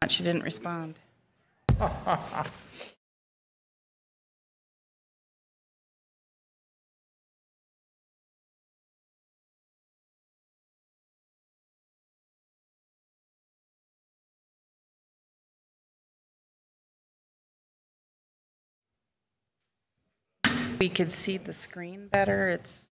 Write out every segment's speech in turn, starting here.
She didn't respond. We could see the screen better. It's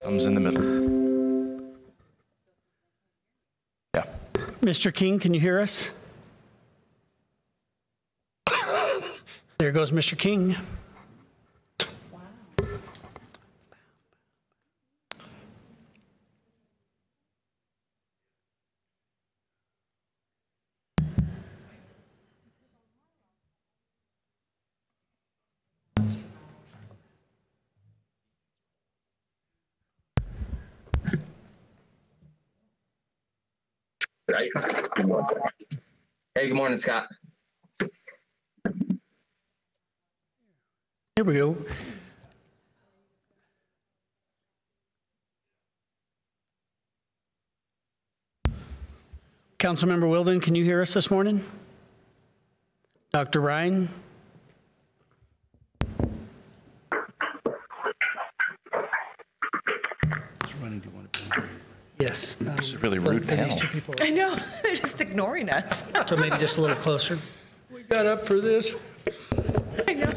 Thumbs in the middle. Yeah. Mr. King, can you hear us? There goes Mr. King. Right. Hey, good morning, Scott. Here we go. Councilmember Wilden, can you hear us this morning? Dr. Ryan? Yes. This is a really rude panel. These two people. I know, they're just ignoring us. So maybe just a little closer. We got up for this. I know.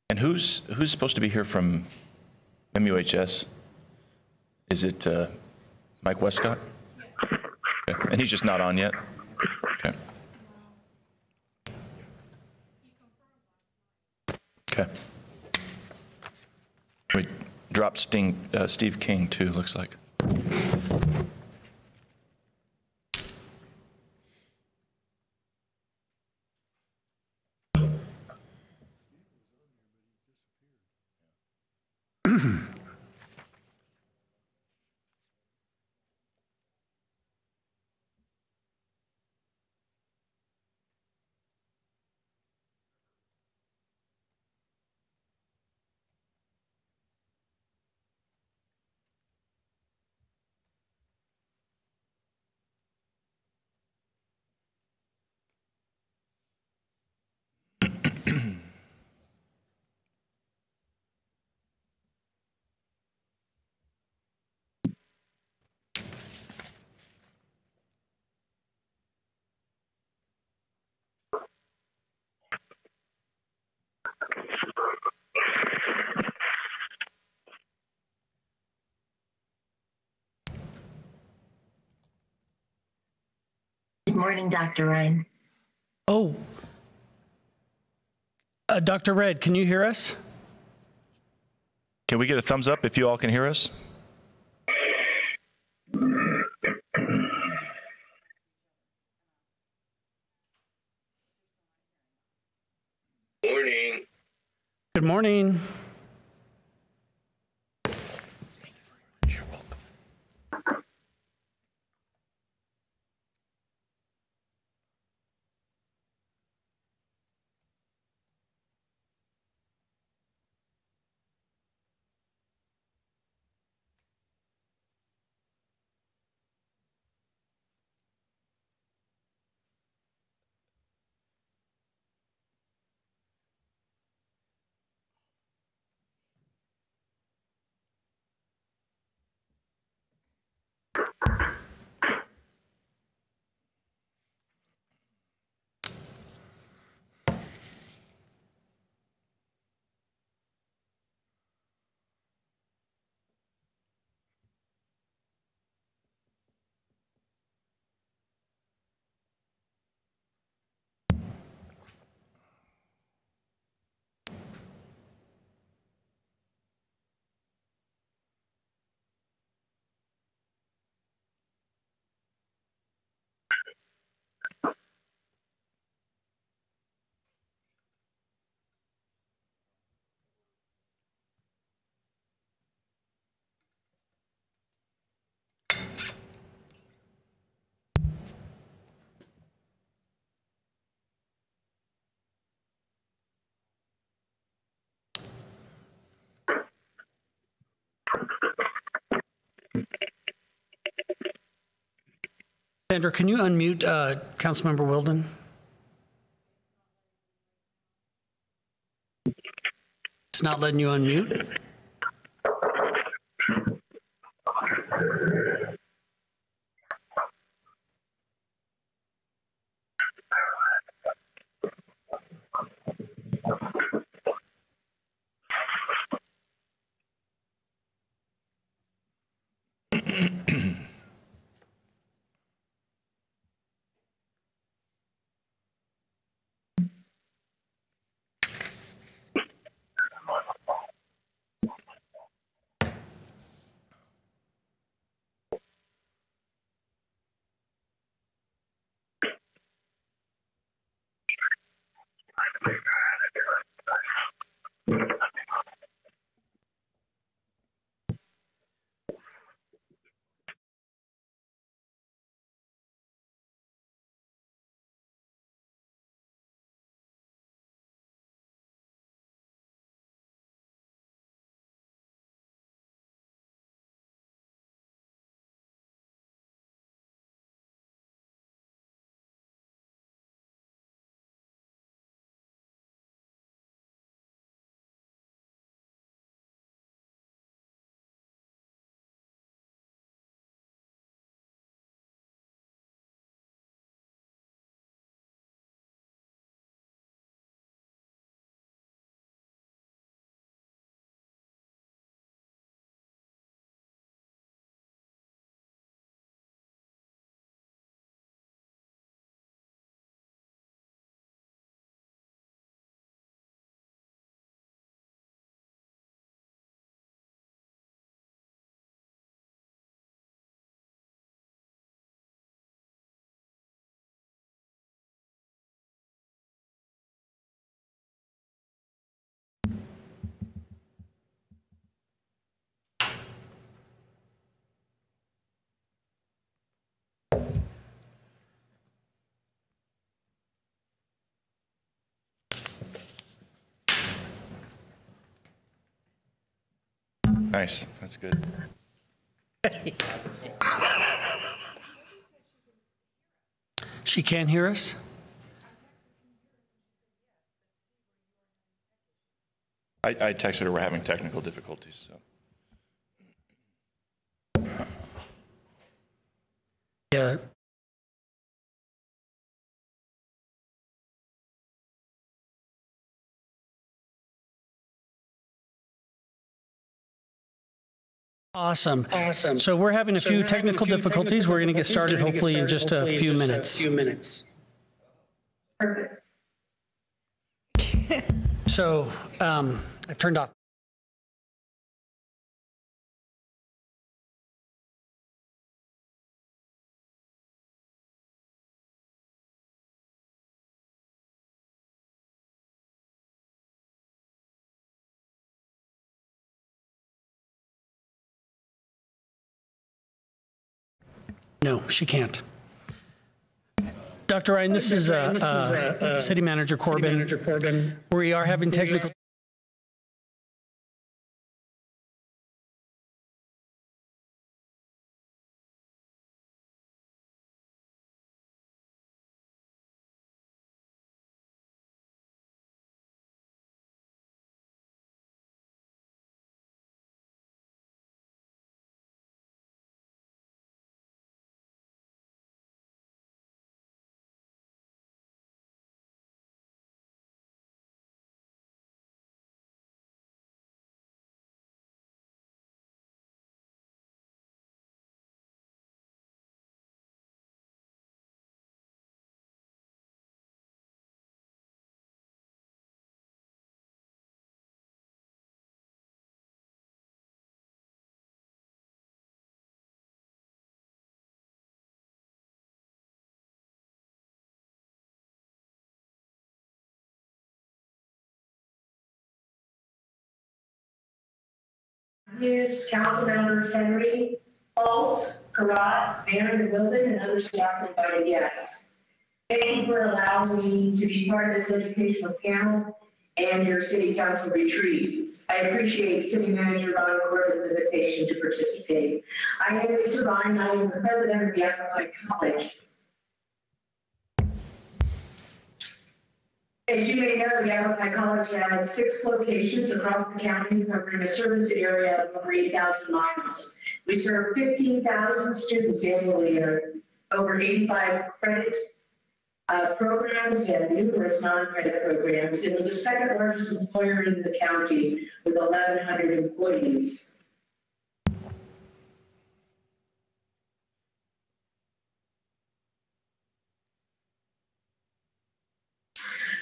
And who's supposed to be here from MUHS? Is it Mike Westcott? Okay. And he's just not on yet? Okay. Okay. We dropped Steve King too, looks like. Good morning, Dr. Ryan. Oh, Dr. Red, can you hear us? Can we get a thumbs up if you all can hear us? Morning. Good morning. You're welcome. Sandra, can you unmute Councilmember Wilden? It's not letting you unmute. Nice, that's good. She can't hear us? I texted her we're having technical difficulties, so. Yeah. Awesome. So we're having a few technical difficulties. We're going to get started hopefully in just a few minutes. Perfect. So I've turned off. No, she can't. Dr. Ryan, this is City Manager Corbin. We are having technical. Hughes, council members Henry, Pauls, Karat, Mayor in the building, and other staff invited guests. Thank you for allowing me to be part of this educational panel and your city council retreat. I appreciate City Manager Ron Corbin's invitation to participate. I am Lisa Ryan. I am the president of the Yavapai College. As you may know, Yavapai College has 6 locations across the county, covering a service area of over 8,000 miles. We serve 15,000 students annually in over 85 credit programs and numerous non-credit programs, and we're the second largest employer in the county with 1,100 employees.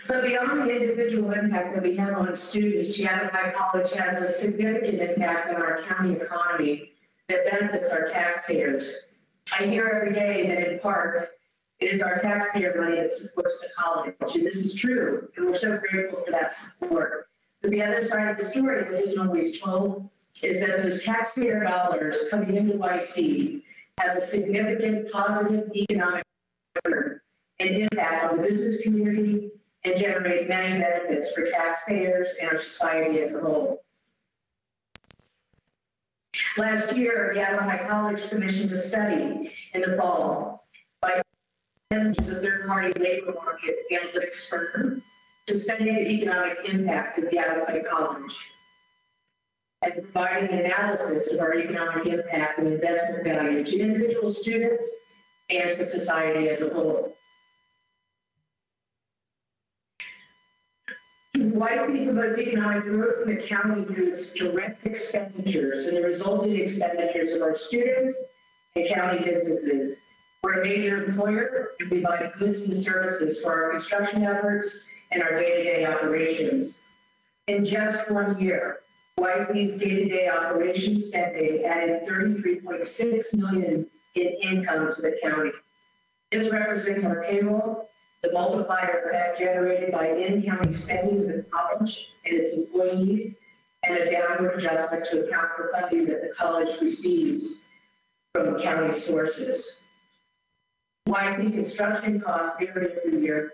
But beyond the individual impact that we have on students, Yavapai College has a significant impact on our county economy that benefits our taxpayers. I hear every day that in part, it is our taxpayer money that supports the college, and this is true, and we're so grateful for that support. But the other side of the story that isn't always told is that those taxpayer dollars coming into YC have a significant positive economic and impact on the business community and generate many benefits for taxpayers and our society as a whole. Last year, Yavapai College commissioned a study in the fall by a third-party labor market analytics firm to study the economic impact of Yavapai College and providing an analysis of our economic impact and investment value to individual students and to society as a whole. YC promotes economic growth in the county through its direct expenditures and the resulting expenditures of our students and county businesses. We're a major employer, and we buy goods and services for our construction efforts and our day-to-day operations. In just 1 year, YC's day-to-day operations spending added $33.6 million in income to the county. This represents our payroll, the multiplier effect generated by in-county spending of the college and its employees, and a downward adjustment to account for funding that the college receives from county sources. YC construction costs vary every year,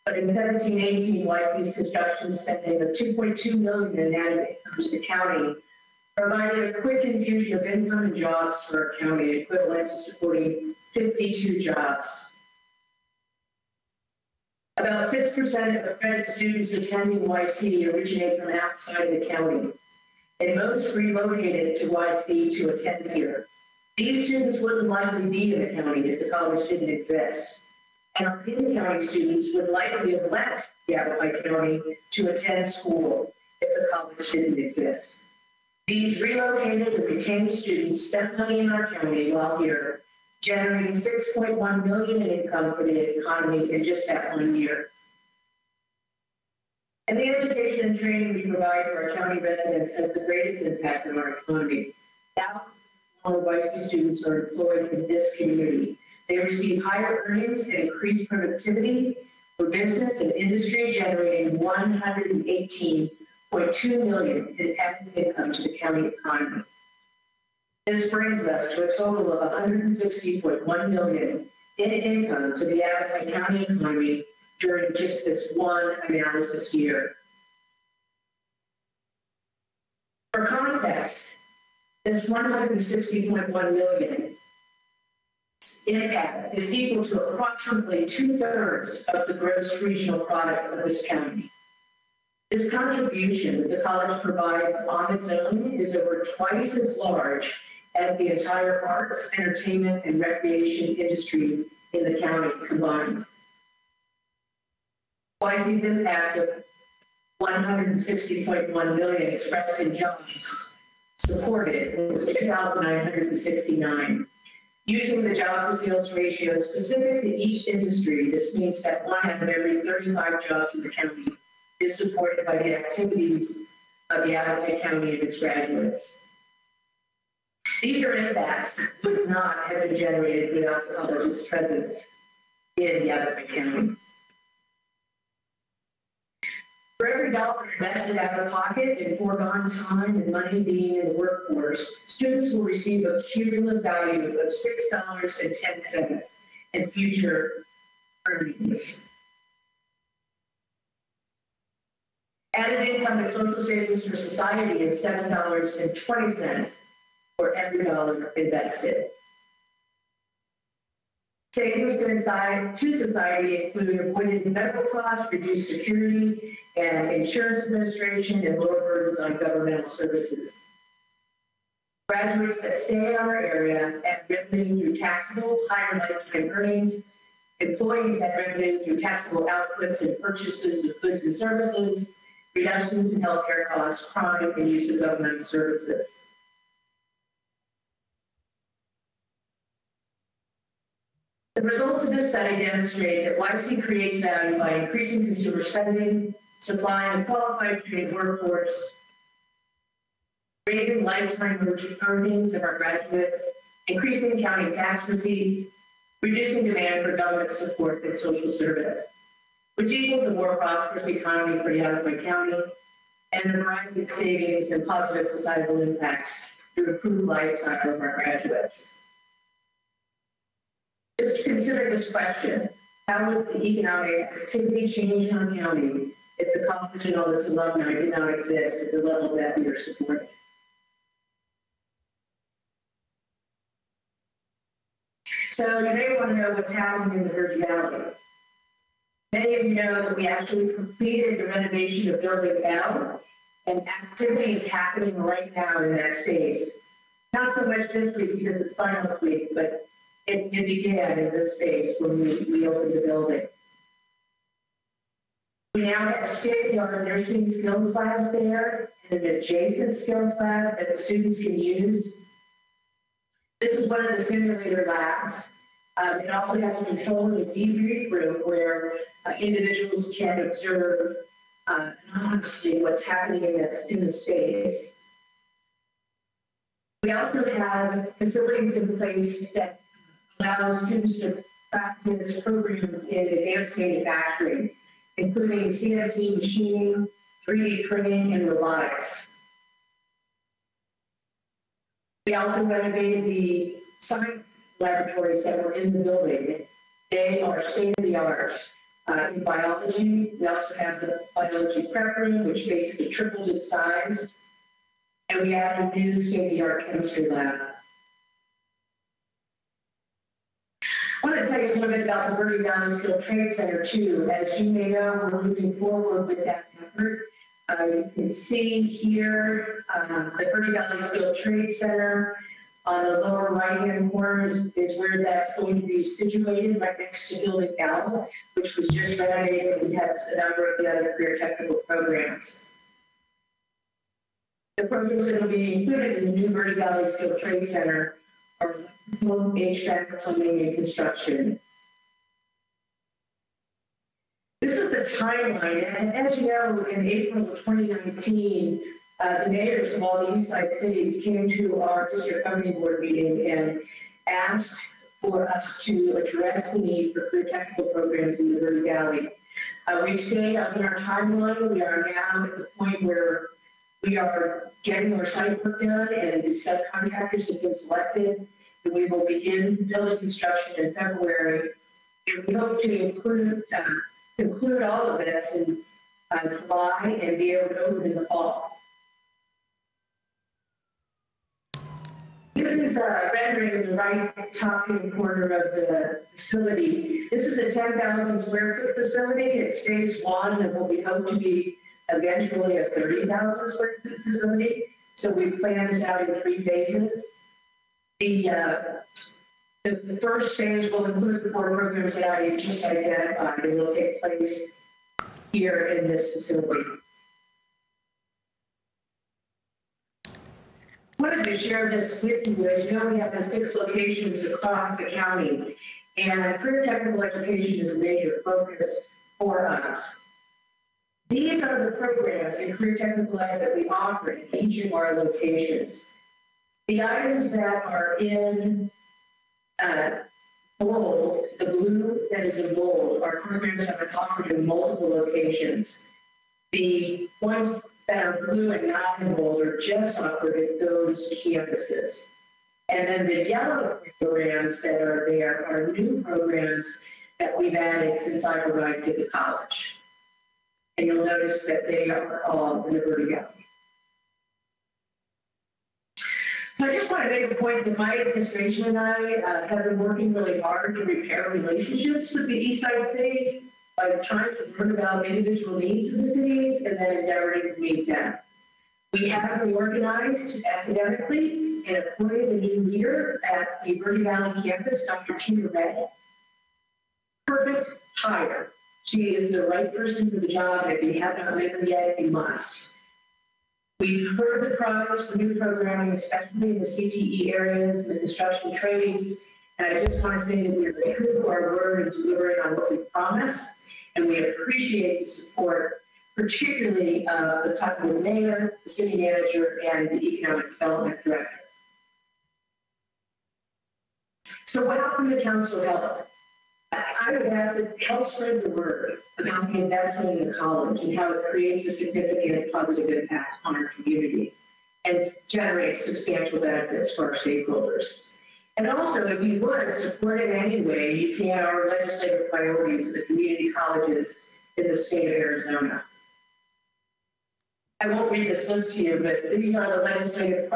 but in 17-18, YC's construction spending of $2.2 million in added income to the county provided a quick infusion of income and jobs for our county, equivalent to supporting 52 jobs. About 6% of accredited students attending YC originate from outside the county, and most relocated to YC to attend here. These students wouldn't likely be in the county if the college didn't exist. And our in-county students would likely have left Yavapai County to attend school if the college didn't exist. These relocated and retained students spent money in our county while here, generating $6.1 million in income for the economy in just that 1 year. And the education and training we provide for our county residents has the greatest impact on our economy. Thousands of former YC students are employed in this community. They receive higher earnings and increased productivity for business and industry, generating $118.2 million in added income to the county economy. This brings us to a total of $160.1 million in income to the Yavapai County economy during just this one analysis year. For context, this $160.1 million impact is equal to approximately 2/3 of the gross regional product of this county. This contribution that the college provides on its own is over twice as large as the entire arts, entertainment, and recreation industry in the county combined. YC's impact of $160.1 million expressed in jobs supported was 2,969. Using the job to sales ratio specific to each industry, this means that 1 out of every 35 jobs in the county is supported by the activities of Yavapai County and its graduates. These are impacts that would not have been generated without the college's presence in Yavapai County. For every dollar invested out of pocket in foregone time and money being in the workforce, students will receive a cumulative value of $6.10 in future earnings. Added income and social savings for society is $7.20 for every dollar invested. Savings to society include avoided medical costs, reduced security and insurance administration, and lower burdens on governmental services. Graduates that stay in our area add revenue through taxable, higher lifetime earnings. Employees add revenue through taxable outputs and purchases of goods and services, reductions in healthcare costs, crime, and use of governmental services. The results of this study demonstrate that YC creates value by increasing consumer spending, supplying a qualified trained workforce, raising lifetime earnings of our graduates, increasing county tax receipts, reducing demand for government support and social service, which equals a more prosperous economy for Yavapai County and a variety of savings and positive societal impacts through improved lifestyle of our graduates. Just consider this question: how would the economic activity change in our county if the college and all its alumni did not exist at the level that we are supporting? So you may want to know what's happening in the Verde Valley. Many of you know that we actually completed the renovation of Building L, and activity is happening right now in that space. Not so much this week because it's finals week, but it began in this space when we opened the building. We now have state-of-the-art nursing skills labs there and an adjacent skills lab that the students can use. This is one of the simulator labs. It also has a control and a debrief room where individuals can observe honestly what's happening in the space. We also have facilities in place that allow students to practice programs in advanced manufacturing, including CNC machining, 3D printing, and robotics. We also renovated the science laboratories that were in the building. They are state-of-the-art in biology. We also have the biology prep room, which basically tripled its size. and we added a new state-of-the-art chemistry lab. I want to tell you a little bit about the Verde Valley Skilled Trade Center too. As you may know, we're moving forward with that effort. You can see here the Verde Valley Skilled Trade Center. On the lower right-hand corner is where that's going to be situated, right next to Building L, which was just renovated and has a number of the other career technical programs. The programs that will be included in the new Verde Valley Skilled Trade Center are electrical, HVAC, plumbing, and construction. This is the timeline, and as you know, in April of 2019, the mayors of all the East Side cities came to our district governing board meeting and asked for us to address the need for career technical programs in the Verde Valley. We've stayed up in our timeline. We are now at the point where we are getting our site work done and the subcontractors have been selected. And we will begin building construction in February. And we hope to conclude all of this in July and be able to open in the fall. This is a rendering in the right top hand corner of the facility. This is a 10,000 square foot facility. It's phase one of what we hope to be eventually a 30,000 square foot facility. So we plan this out in 3 phases. The first phase will include the 4 programs that I just identified and will take place here in this facility. I wanted to share this with you. As you know, we have the 6 locations across the county, and career technical education is a major focus for us. These are the programs in career technical ed that we offer in each of our locations. The items that are in bold, the blue that is in bold, are programs that are offered in multiple locations. The ones that are blue and not in bold are just offered at those campuses. And then the yellow programs that are there are new programs that we've added since I've arrived at the college. And you'll notice that they are all in the Verde Valley. So I just want to make a point that my administration and I have been working really hard to repair relationships with the East Side cities by trying to learn about individual needs of the cities and then endeavoring to meet them. We have reorganized academically and appointed a new leader at the Verde Valley campus, Dr. Tina Red. Perfect hire. She is the right person for the job, and if you have not met her yet, you must. We've heard the promise for new programming, especially in the CTE areas and the construction trades, and I just want to say that we are true to our word and delivering on what we promised, and we appreciate the support, particularly the Cottonwood mayor, the city manager, and the economic development director. So how can the council help? I would ask that help spread the word about the investment in the college and how it creates a significant positive impact on our community and generates substantial benefits for our stakeholders. And also, if you would support it anyway, you can our legislative priorities of the community colleges in the state of Arizona. I won't read this list to you, but these are the legislative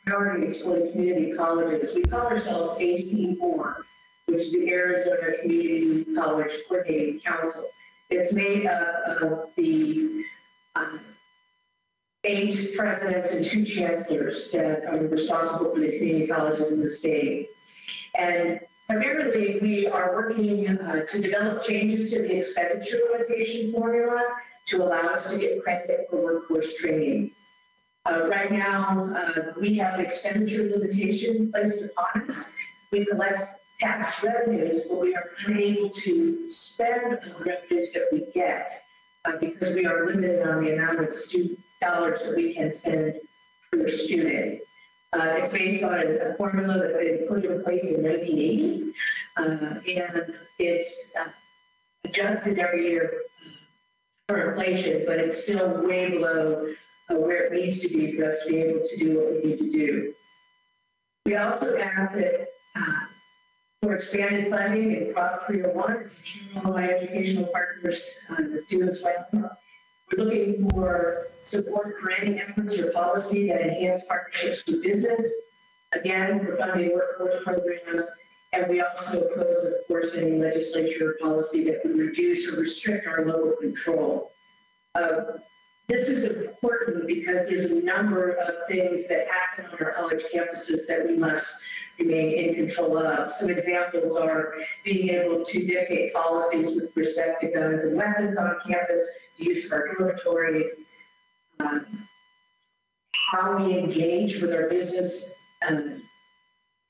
priorities for the community colleges. We call ourselves AC4. Which is the Arizona Community College Coordinating Council. It's made up of the 8 presidents and 2 chancellors that are responsible for the community colleges in the state. And primarily, we are working to develop changes to the expenditure limitation formula to allow us to get credit for workforce training. Right now, we have an expenditure limitation placed upon us. We collect tax revenues, but we are unable to spend on the revenues that we get because we are limited on the amount of student dollars that we can spend per student. It's based on a formula that they put in place in 1980, and it's adjusted every year for inflation, but it's still way below where it needs to be for us to be able to do what we need to do. We also ask that for expanded funding in Prop 301, as I'm sure all my educational partners do as well. We're looking for support granting efforts or policy that enhance partnerships with business. Again, for funding workforce programs. And we also oppose, of course, any legislature or policy that would reduce or restrict our local control. This is important because there's a number of things that happen on our college campuses that we must remain in control of. Some examples are being able to dictate policies with respect to guns and weapons on campus, the use of our dormitories, how we engage with our business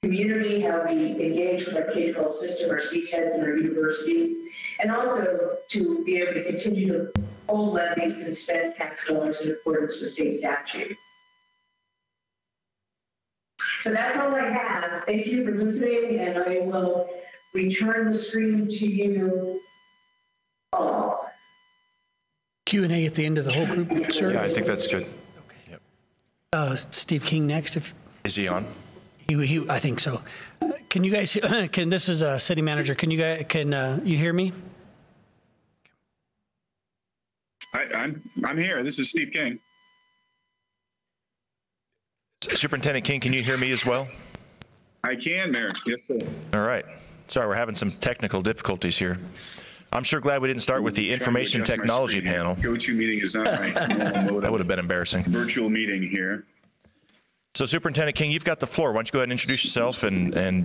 community, how we engage with our K-12 system, our CTEDs, and our universities, and also to be able to continue to hold levies and spend tax dollars in accordance with state statute. So that's all I have. Thank you for listening, and I will return the screen to you all. Q&A at the end of the whole group, sir? Yeah, I think that's good. Okay. Yep. Steve King next. Is he on? I think so. Can you guys, this is a city manager. Can you hear me? I'm here. This is Steve King. Superintendent King, can you hear me as well? I can, Mayor. Yes, sir. All right. Sorry, we're having some technical difficulties here. I'm sure glad we didn't start with the information technology panel. Go-to meeting is not my normal mode. That would have been embarrassing. Virtual meeting here. So Superintendent King, you've got the floor. Why don't you go ahead and introduce yourself and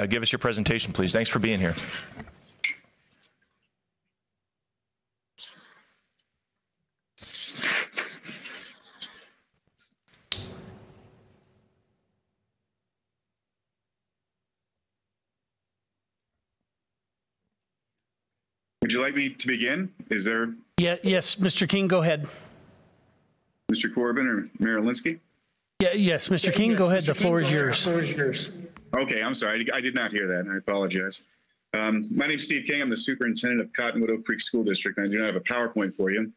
give us your presentation, please. Thanks for being here. Would you like me to begin? Is there? Yeah, yes, Mr. King, go ahead. Mr. Corbin or Mayor Alinsky? Yeah, yes, Mr. King, go ahead. The floor is yours. Okay, I'm sorry. I did not hear that. I apologize. My name's Steve King. I'm the superintendent of Cottonwood-Oak Creek School District. I do not have a PowerPoint for you,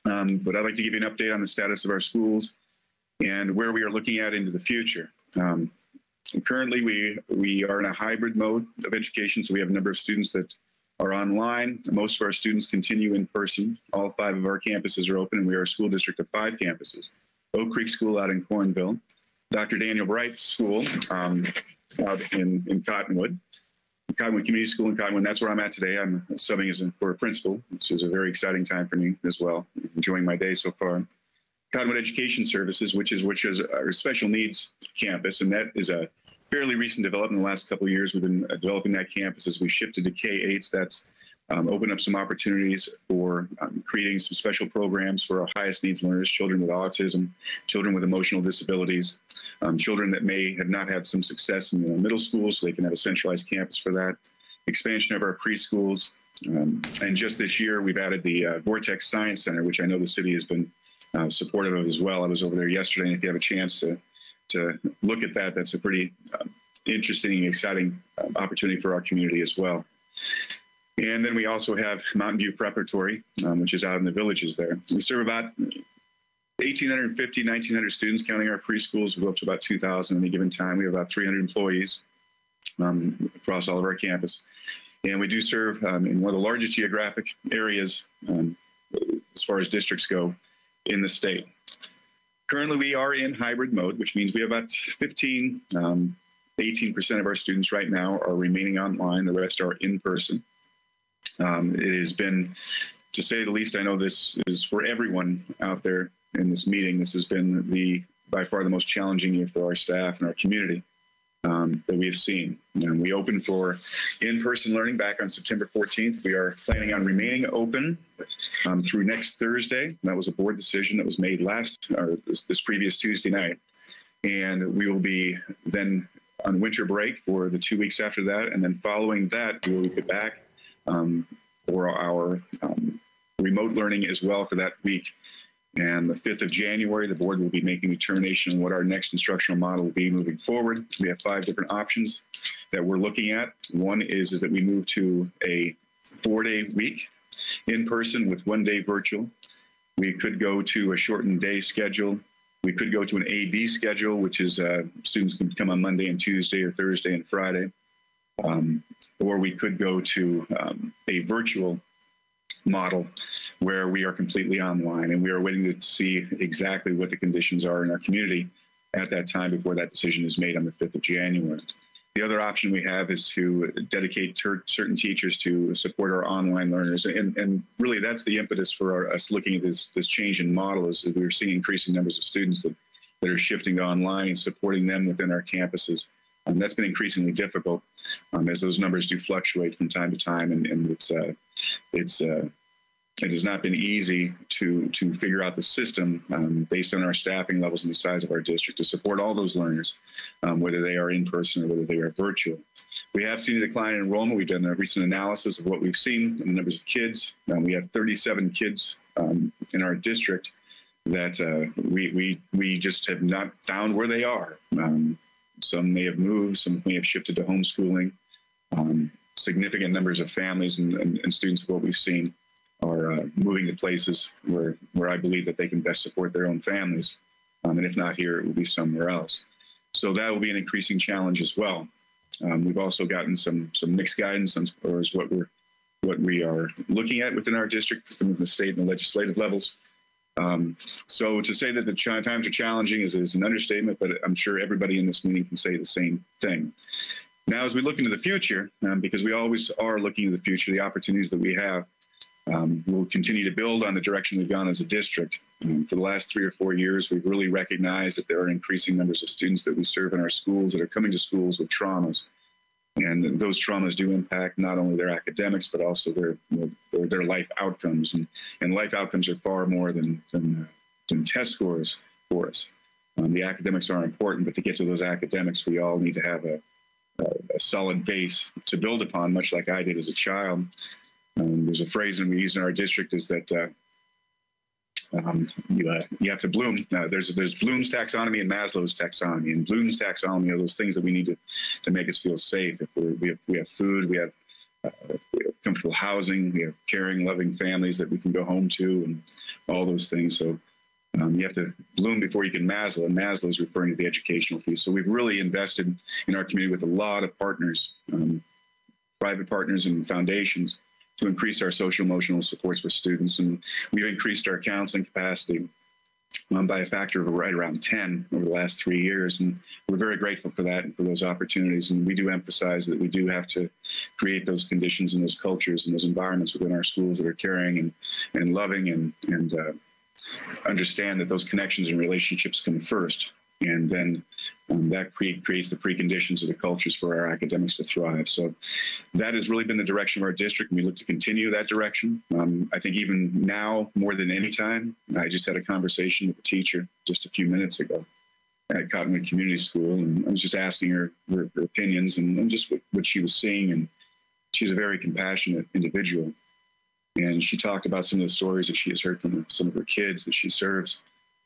but I'd like to give you an update on the status of our schools and where we are looking at into the future. Currently, we are in a hybrid mode of education, so we have a number of students that are online. Most of our students continue in person. All 5 of our campuses are open, and we are a school district of 5 campuses. Oak Creek School out in Cornville, Dr. Daniel Bright School out in Cottonwood, Cottonwood Community School in Cottonwood. That's where I'm at today. I'm subbing for a principal, which is a very exciting time for me as well. Enjoying my day so far. Cottonwood Education Services, which is our special needs campus, and that is a fairly recent development in the last couple of years. We've been developing that campus as we shifted to K-8s. That's opened up some opportunities for creating some special programs for our highest needs learners, children with autism, children with emotional disabilities, children that may have not had some success in the middle school, so they can have a centralized campus for that, expansion of our preschools. And just this year, we've added the Vortex Science Center, which I know the city has been supportive of as well. I was over there yesterday, and if you have a chance to look at that, that's a pretty interesting and exciting opportunity for our community as well. And then we also have Mountain View Preparatory, which is out in the villages there. We serve about 1,850, 1,900 students, counting our preschools. We go up to about 2,000 at any given time. We have about 300 employees across all of our campus. And we do serve in one of the largest geographic areas as far as districts go in the state. Currently, we are in hybrid mode, which means we have about 18% of our students right now are remaining online. The rest are in person. It has been, to say the least, I know this is for everyone out there in this meeting, this has been by far the most challenging year for our staff and our community that we have seen. We opened for in-person learning back on September 14th. We are planning on remaining open through next Thursday. That was a board decision that was made this previous Tuesday night. And we will be then on winter break for the 2 weeks after that. And then following that, we will be back for our remote learning as well for that week. And the 5th of January, the board will be making a determination on what our next instructional model will be moving forward. We have 5 different options that we're looking at. One is that we move to a 4-day week in person with 1 day virtual. We could go to a shortened day schedule. We could go to an A-B schedule, which is students can come on Monday and Tuesday or Thursday and Friday. Or we could go to a virtual model where we are completely online, and we are waiting to see exactly what the conditions are in our community at that time before that decision is made on the 5th of January. The other option we have is to dedicate certain teachers to support our online learners. And really that's the impetus for us looking at this change in model, is that we're seeing increasing numbers of students that are shifting to online and supporting them within our campuses. That's been increasingly difficult as those numbers do fluctuate from time to time. And it has not been easy to figure out the system based on our staffing levels and the size of our district to support all those learners, whether they are in person or whether they are virtual. We have seen a decline in enrollment. We've done a recent analysis of what we've seen in the numbers of kids. We have 37 kids in our district that we just have not found where they are. Some may have moved, some may have shifted to homeschooling. Significant numbers of families and students of what we've seen are moving to places where I believe that they can best support their own families. And if not here, it will be somewhere else. So that will be an increasing challenge as well. We've also gotten some mixed guidance as far as what we are looking at within our district from the state and the legislative levels. So to say that the times are challenging is an understatement, but I'm sure everybody in this meeting can say the same thing. Now, as we look into the future, because we always are looking into the future, the opportunities that we have, we'll continue to build on the direction we've gone as a district. For the last 3 or 4 years, we've really recognized that there are increasing numbers of students that we serve in our schools that are coming to schools with traumas. And those traumas do impact not only their academics, but also their life outcomes. And life outcomes are far more than test scores for us. The academics are important, but to get to those academics, we all need to have a solid base to build upon, much like I did as a child. There's a phrase that we use in our district is that you have to bloom. There's Bloom's taxonomy and Maslow's taxonomy. And Bloom's taxonomy are those things that we need to make us feel safe. If we have food, we have comfortable housing, we have caring, loving families that we can go home to, and all those things. So you have to bloom before you can Maslow, and Maslow is referring to the educational piece. So we've really invested in our community with a lot of partners, private partners and foundations, to increase our social emotional supports for students. And we've increased our counseling capacity by a factor of right around 10 over the last 3 years. And we're very grateful for that and for those opportunities. And we do emphasize that we do have to create those conditions and those cultures and those environments within our schools that are caring and loving and understand that those connections and relationships come first. And then that creates the preconditions of the cultures for our academics to thrive. So that has really been the direction of our district, and we look to continue that direction. I think even now, more than any time, I just had a conversation with a teacher just a few minutes ago at Cottonwood Community School, and I was just asking her opinions and just what she was seeing. And she's a very compassionate individual. And she talked about some of the stories that she has heard from some of her kids that she serves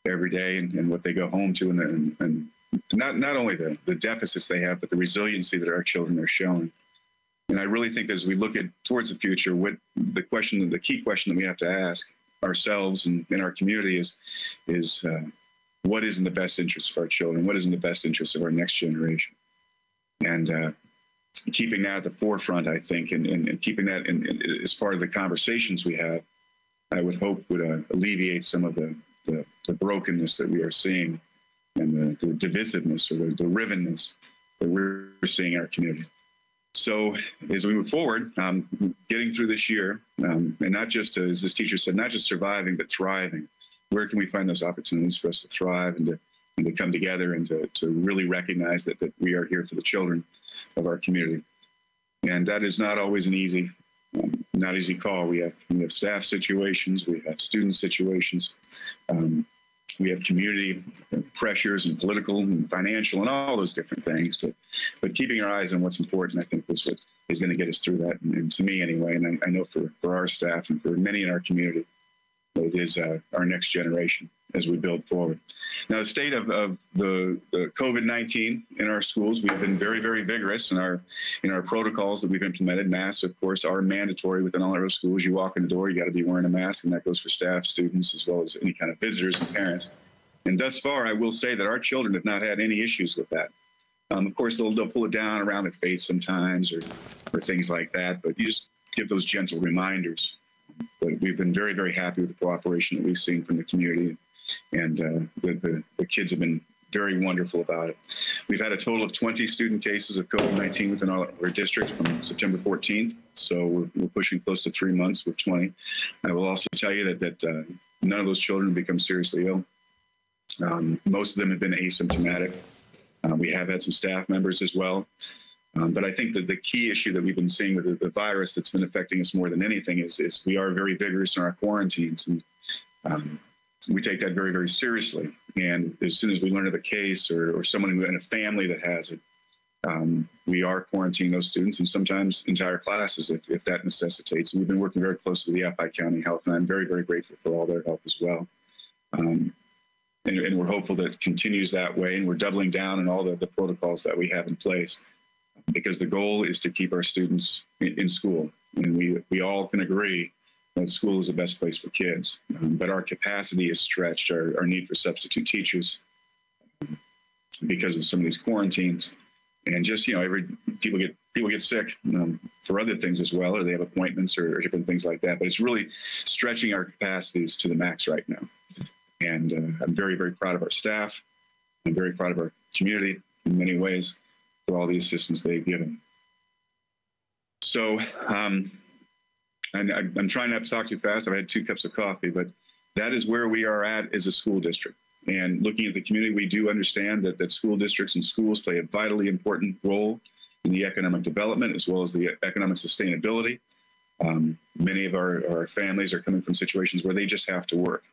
every day, and what they go home to, and not only the deficits they have, but the resiliency that our children are showing. And I really think as we look towards the future, the key question that we have to ask ourselves and in our community is what is in the best interest of our children? What is in the best interest of our next generation? And keeping that at the forefront, I think, and keeping that as part of the conversations we have, I would hope would alleviate some of the brokenness that we are seeing and the divisiveness or the rivenness that we're seeing in our community. So as we move forward, getting through this year, and not just, as this teacher said, not just surviving, but thriving. Where can we find those opportunities for us to thrive and to come together and to really recognize that we are here for the children of our community? And that is not always an easy call. We have staff situations, we have student situations, we have community pressures and political and financial and all those different things. But keeping our eyes on what's important, I think, is what is going to get us through that. And to me, anyway, and I know for our staff and for many in our community, it is our next generation as we build forward. Now, the state of the COVID-19 in our schools, we've been very, very vigorous in our protocols that we've implemented. Masks, of course, are mandatory within all our schools. You walk in the door, you got to be wearing a mask, and that goes for staff, students, as well as any kind of visitors and parents. And thus far, I will say that our children have not had any issues with that. Of course, they'll pull it down around their face sometimes or things like that, but you just give those gentle reminders. But we've been very, very happy with the cooperation that we've seen from the community, and the kids have been very wonderful about it. We've had a total of 20 student cases of COVID-19 within our district from September 14th, so we're pushing close to 3 months with 20. I will also tell you that none of those children become seriously ill. Most of them have been asymptomatic. We have had some staff members as well. But I think that the key issue that we've been seeing with the virus that's been affecting us more than anything is we are very vigorous in our quarantines. And we take that very, very seriously. And as soon as we learn of a case or someone in a family that has it, we are quarantining those students and sometimes entire classes if that necessitates. And we've been working very closely with the Yavapai County Health, and I'm very, very grateful for all their help as well. And we're hopeful that it continues that way, and we're doubling down on all the protocols that we have in place, because the goal is to keep our students in school. And we all can agree that school is the best place for kids, but our capacity is stretched, our need for substitute teachers because of some of these quarantines. And just, people get sick for other things as well, or they have appointments or different things like that. But it's really stretching our capacities to the max right now. And I'm very, very proud of our staff. I'm very proud of our community in many ways for all the assistance they've given. So, and I'm trying not to talk too fast. I've had 2 cups of coffee, but that is where we are at as a school district. And looking at the community, we do understand that school districts and schools play a vitally important role in the economic development as well as the economic sustainability. Many of our families are coming from situations where they just have to work.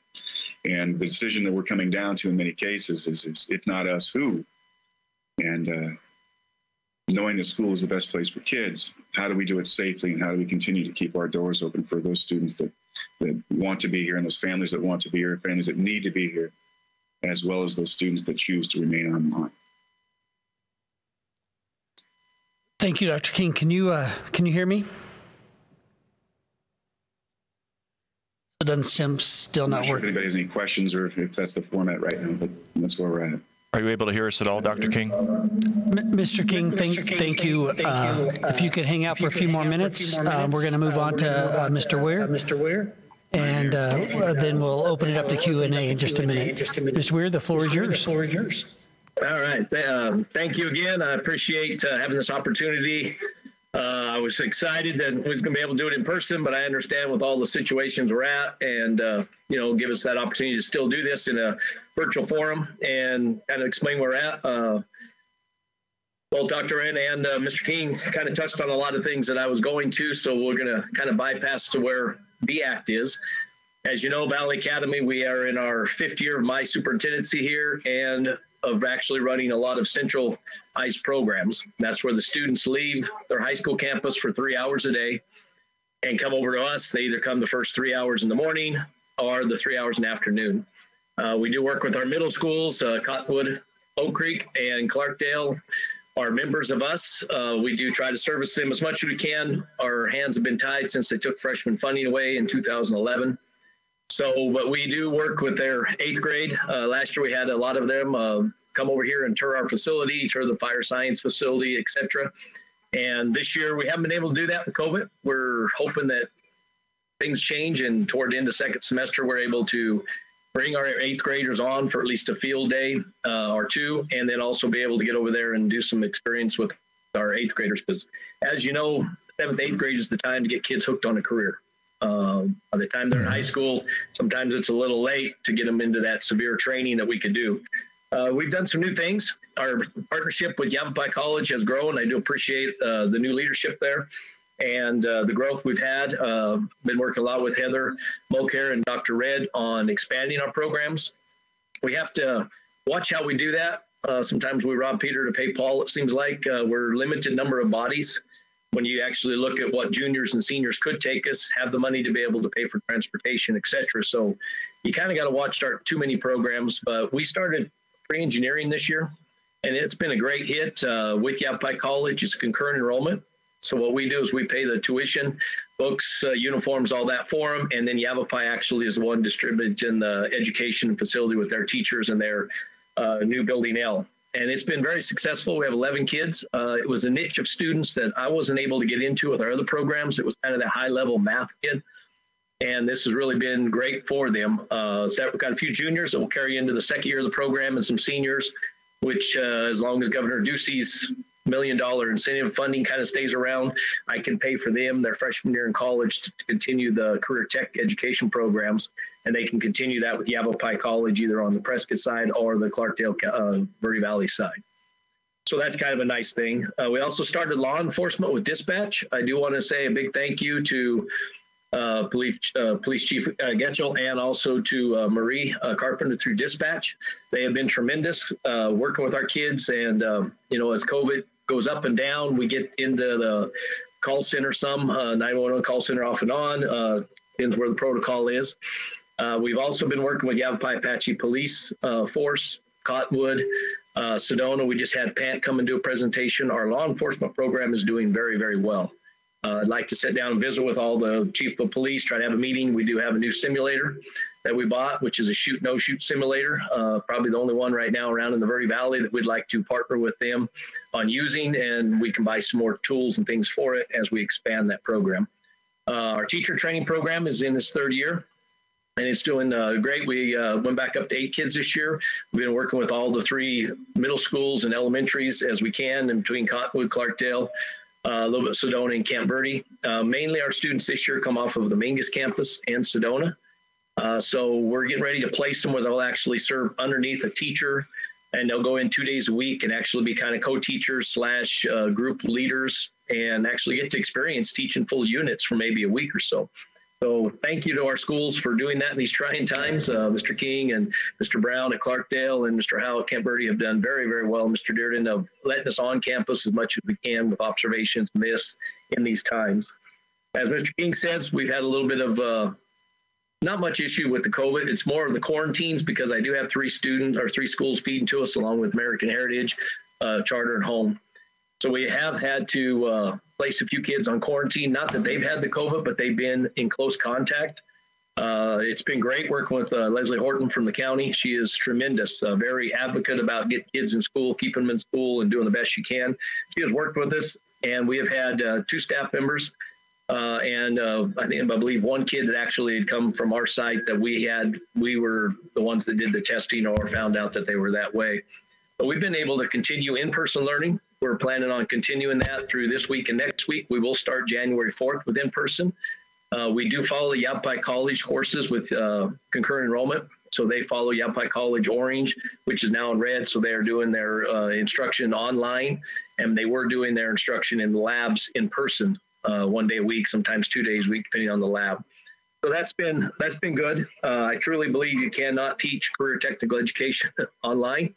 And the decision that we're coming down to in many cases is if not us, who? And knowing the school is the best place for kids, how do we do it safely, and how do we continue to keep our doors open for those students that want to be here, and those families that want to be here, families that need to be here, as well as those students that choose to remain online. Thank you, Dr. King. Can you hear me? It doesn't seem still not Sure working. if anybody has any questions or if that's the format right now, but that's where we're at. Are you able to hear us at all, Dr. King? Mr. King, thank you. If you could hang out for a few more minutes, we're going to move on to Mr. Weir. And then we'll open it up to Q&A in just a minute. Mr. Weir, the floor is yours. All right. Thank you again. I appreciate having this opportunity. I was excited that we was going to be able to do it in person, but I understand with all the situations we're at, and give us that opportunity to still do this in a virtual forum and kind of explain where we're at. Both Dr. N and Mr. King kind of touched on a lot of things that I was going to, so we're going to kind of bypass to where BACT is. As you know, Valley Academy, we are in our 5th year of my superintendency here and of actually running a lot of central ICE programs. That's where the students leave their high school campus for 3 hours a day and come over to us. They either come the first 3 hours in the morning or the 3 hours in the afternoon. We do work with our middle schools, Cottonwood-Oak Creek and Clarkdale are members of us. We do try to service them as much as we can. Our hands have been tied since they took freshman funding away in 2011. But we do work with their 8th grade. Last year we had a lot of them come over here and tour our facility, tour the fire science facility, et cetera. And this year we haven't been able to do that with COVID. We're hoping that things change, and toward the end of 2nd semester, we're able to bring our 8th graders on for at least a field day or 2, and then also be able to get over there and do some experience with our 8th graders. Because as you know, 7th, 8th grade is the time to get kids hooked on a career. By the time they're in high school, sometimes it's a little late to get them into that severe training that we could do. We've done some new things. Our partnership with Yavapai College has grown. I do appreciate the new leadership there and the growth we've had. Been working a lot with Heather Mulcair and Dr. Red on expanding our programs. We have to watch how we do that. Sometimes we rob Peter to pay Paul, it seems like. We're limited number of bodies. When you actually look at what juniors and seniors could take us, have the money to be able to pay for transportation, et cetera. So you kind of got to watch our too many programs. But we started pre-engineering this year, and it's been a great hit with Yavapai College. It's concurrent enrollment. So what we do is we pay the tuition, books, uniforms, all that for them. And then Yavapai actually is the one distributing the education facility with their teachers and their new building L. And it's been very successful. We have 11 kids. It was a niche of students that I wasn't able to get into with our other programs. It was kind of that high-level math kid. and this has really been great for them. So we've got a few juniors that will carry into the second year of the program and some seniors, which as long as Governor Ducey's $1 million incentive funding kind of stays around, I can pay for them their freshman year in college to continue the career tech education programs, and they can continue that with Yavapai College either on the Prescott side or the Clarkdale Verde Valley side. So that's kind of a nice thing. We also started law enforcement with dispatch. I do want to say a big thank you to Police Chief Getchell and also to Marie Carpenter through dispatch. They have been tremendous working with our kids, and you know, as COVID goes up and down, we get into the call center some, 911 call center off and on, depends where the protocol is. We've also been working with Yavapai Apache Police Force, Cottonwood, Sedona. We just had Pant come and do a presentation. Our law enforcement program is doing very, very well. I'd like to sit down and visit with all the chief of police, try to have a meeting. We do have a new simulator that we bought, which is a shoot, no shoot simulator. Probably the only one right now around in the Verde Valley that we'd like to partner with them on using, and we can buy some more tools and things for it as we expand that program. Our teacher training program is in its third year, and it's doing great. We went back up to 8 kids this year. We've been working with all the 3 middle schools and elementaries as we can in between Cottonwood, Clarkdale, a little bit Sedona and Camp Verde. Mainly our students this year come off of the Mingus campus and Sedona. So we're getting ready to place them where they'll actually serve underneath a teacher, and they'll go in 2 days a week and actually be kind of co-teachers / group leaders and actually get to experience teaching full units for maybe a week or so. So thank you to our schools for doing that in these trying times. Mr. King and Mr. Brown at Clarkdale and Mr. Howe at Camp Verde have done very, very well. Mr. Dearden of letting us on campus as much as we can with observations and this in these times. As Mr. King says, we've had a little bit of not much issue with the COVID. It's more of the quarantines, because I do have 3 schools feeding to us along with American Heritage, Charter and Home. So we have had to place a few kids on quarantine. Not that they've had the COVID, but they've been in close contact. It's been great working with Leslie Horton from the county. She is tremendous, very advocate about getting kids in school, keeping them in school, and doing the best she can. She has worked with us, and we have had 2 staff members and I believe 1 kid that actually had come from our site that we were the ones that did the testing or found out that they were that way. But we've been able to continue in-person learning. We're planning on continuing that through this week and next week. We will start January 4th with in-person. We do follow the Yavapai College courses with concurrent enrollment. So they follow Yavapai College Orange, which is now in red. So they are doing their instruction online, and they were doing their instruction in labs in person 1 day a week, sometimes 2 days a week, depending on the lab. So that's been good. I truly believe you cannot teach career technical education online,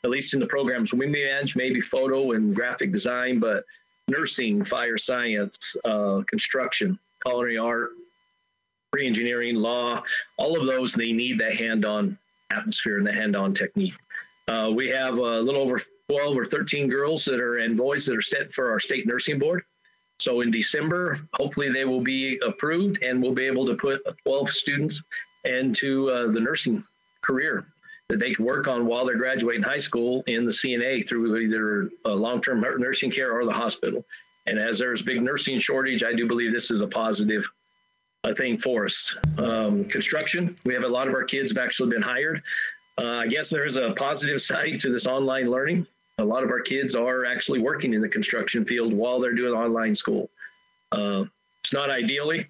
at least in the programs we manage, maybe photo and graphic design, but nursing, fire science, construction, culinary art, pre-engineering, law, all of those, they need that hand-on atmosphere and the hand-on technique. We have a little over 12 or 13 girls and boys that are set for our state nursing board. So in December, hopefully they will be approved, and we'll be able to put 12 students into the nursing career that they can work on while they're graduating high school in the CNA through either long-term nursing care or the hospital. And as there's a big nursing shortage, I do believe this is a positive thing for us. Construction, we have a lot of our kids have actually been hired. I guess there is a positive side to this online learning. A lot of our kids are actually working in the construction field while they're doing online school. It's not ideally,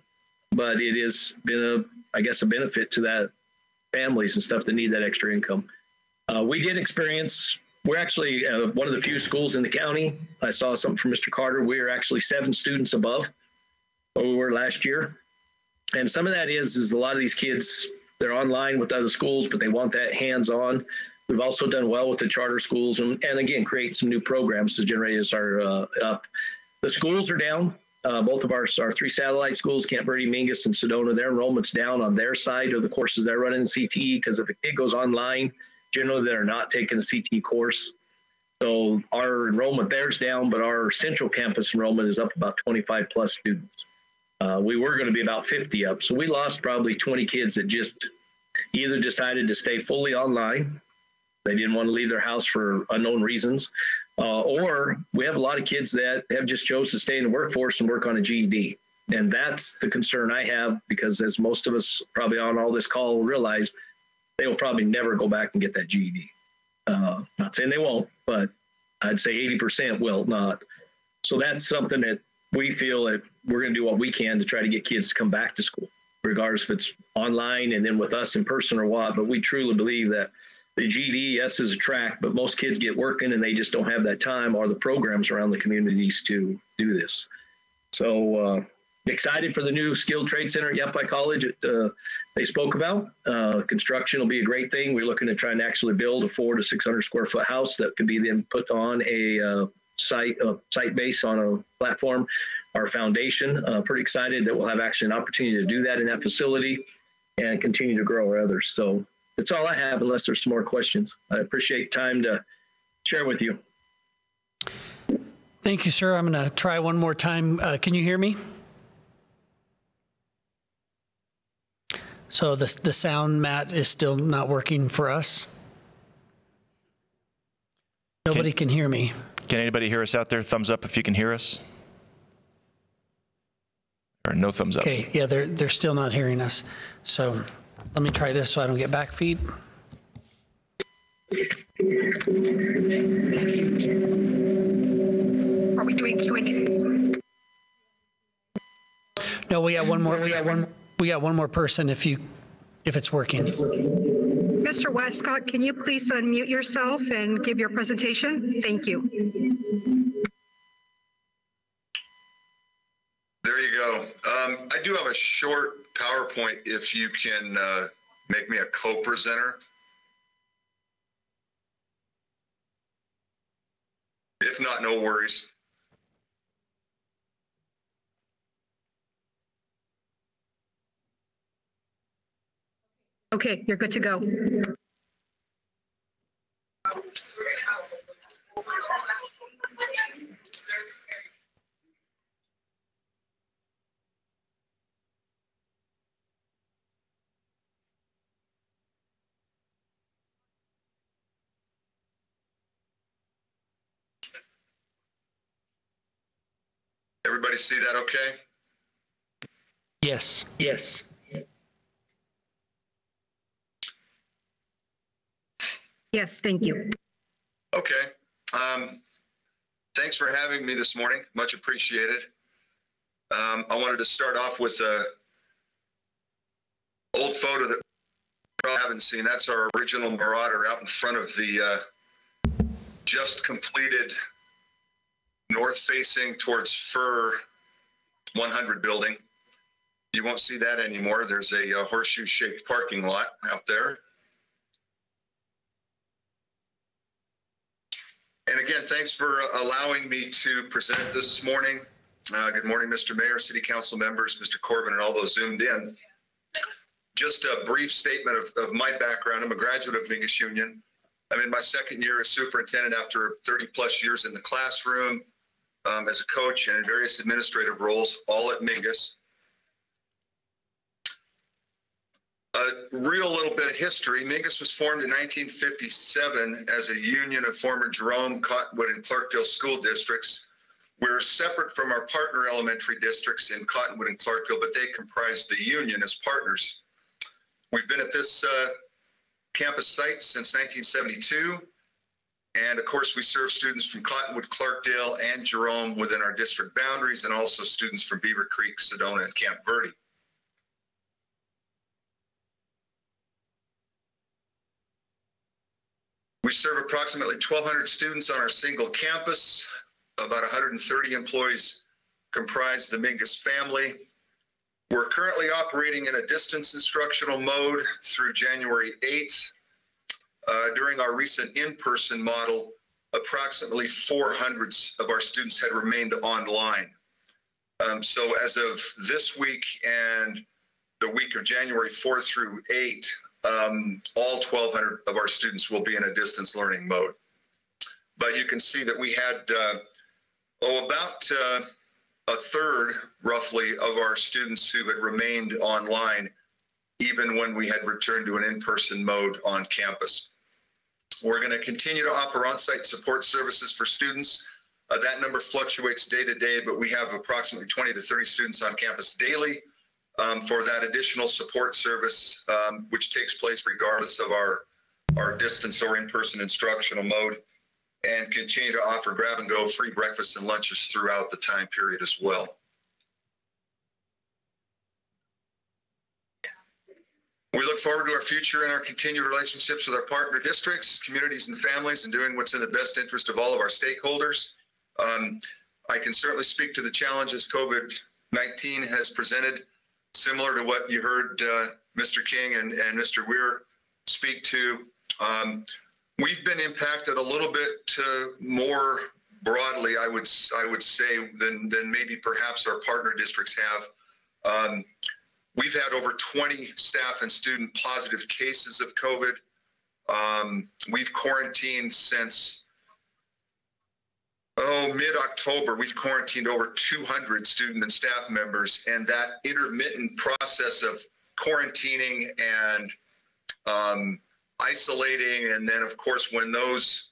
but it has been I guess a benefit to that families and stuff that need that extra income. We did experience, we're actually one of the few schools in the county. I saw something from Mr. Carter. We are actually 7 students above what we were last year. And some of that is a lot of these kids, they're online with other schools, but they want that hands-on. We've also done well with the charter schools and again, create some new programs to generate us up. The schools are down. Both of our 3 satellite schools, Camp Verde, Mingus, and Sedona, their enrollment's down on their side of the courses they're running in CTE, because if a kid goes online, generally they're not taking a CTE course. So our enrollment there's down, but our central campus enrollment is up about 25 plus students. We were going to be about 50 up. So we lost probably 20 kids that just either decided to stay fully online. They didn't want to leave their house for unknown reasons. Or we have a lot of kids that have just chose to stay in the workforce and work on a GED. And that's the concern I have, because as most of us probably on all this call will realize, they will probably never go back and get that GED. Not saying they won't, but I'd say 80% will not. So that's something that we feel that we're going to do what we can to try to get kids to come back to school, regardless if it's online and then with us in person or what. But we truly believe that the GED, yes, is a track, but most kids get working and they just don't have that time or the programs around the communities to do this. So excited for the new skilled trade center at Yavapai College they spoke about. Construction will be a great thing. We're looking at trying to actually build a 400 to 600 square foot house that could be then put on a site base on a platform, our foundation. Pretty excited that we'll have actually an opportunity to do that in that facility and continue to grow our others. So that's all I have, unless there's some more questions. I appreciate time to share with you. Thank you, sir. I'm going to try one more time. Can you hear me? So the sound, Matt, is still not working for us. Nobody can hear me. Can anybody hear us out there? Thumbs up if you can hear us. Or no thumbs up. Okay, yeah, they're still not hearing us. So let me try this so I don't get back feed. Are we doing Q&A? No, we got one more. We got one more person if it's working. Mr. Westcott, can you please unmute yourself and give your presentation? Thank you. There you go. I do have a short PowerPoint if you can make me a co-presenter. If not, no worries. Okay, you're good to go. Everybody see that okay? Yes. Yes. Yes, thank you. Okay. Thanks for having me this morning. Much appreciated. I wanted to start off with an old photo that I haven't seen. That's our original Marauder out in front of the just completed north-facing towards Fur 100 building. You won't see that anymore. There's a horseshoe-shaped parking lot out there. And again, thanks for allowing me to present this morning. Good morning, Mr. Mayor, City Council members, Mr. Corbin, and all those zoomed in. Just a brief statement of my background. I'm a graduate of Mingus Union. I'm in my second year as superintendent after 30 plus years in the classroom, as a coach and in various administrative roles, all at Mingus. A real little bit of history. Mingus was formed in 1957 as a union of former Jerome, Cottonwood, and Clarkdale school districts. We're separate from our partner elementary districts in Cottonwood and Clarkdale, but they comprise the union as partners. We've been at this campus site since 1972. And of course, we serve students from Cottonwood, Clarkdale, and Jerome within our district boundaries, and also students from Beaver Creek, Sedona, and Camp Verde. We serve approximately 1,200 students on our single campus. About 130 employees comprise the Mingus family. We're currently operating in a distance instructional mode through January 8th. During our recent in-person model, approximately 400 of our students had remained online. So as of this week and the week of January 4th through 8th, all 1,200 of our students will be in a distance learning mode. But you can see that we had about a third, roughly, of our students who had remained online, even when we had returned to an in-person mode on campus. We're going to continue to offer on-site support services for students That number fluctuates day to day, but we have approximately 20 to 30 students on campus daily for that additional support service, which takes place regardless of our distance or in-person instructional mode, and continue to offer grab-and-go free breakfasts and lunches throughout the time period as well. We look forward to our future and our continued relationships with our partner districts, communities, and families, and doing what's in the best interest of all of our stakeholders. I can certainly speak to the challenges COVID-19 has presented, similar to what you heard Mr. King and Mr. Weir speak to. We've been impacted a little bit more broadly, I would say, than maybe perhaps our partner districts have. We've had over 20 staff and student positive cases of COVID. We've quarantined since, mid-October. We've quarantined over 200 student and staff members, and that intermittent process of quarantining and isolating, and then of course when those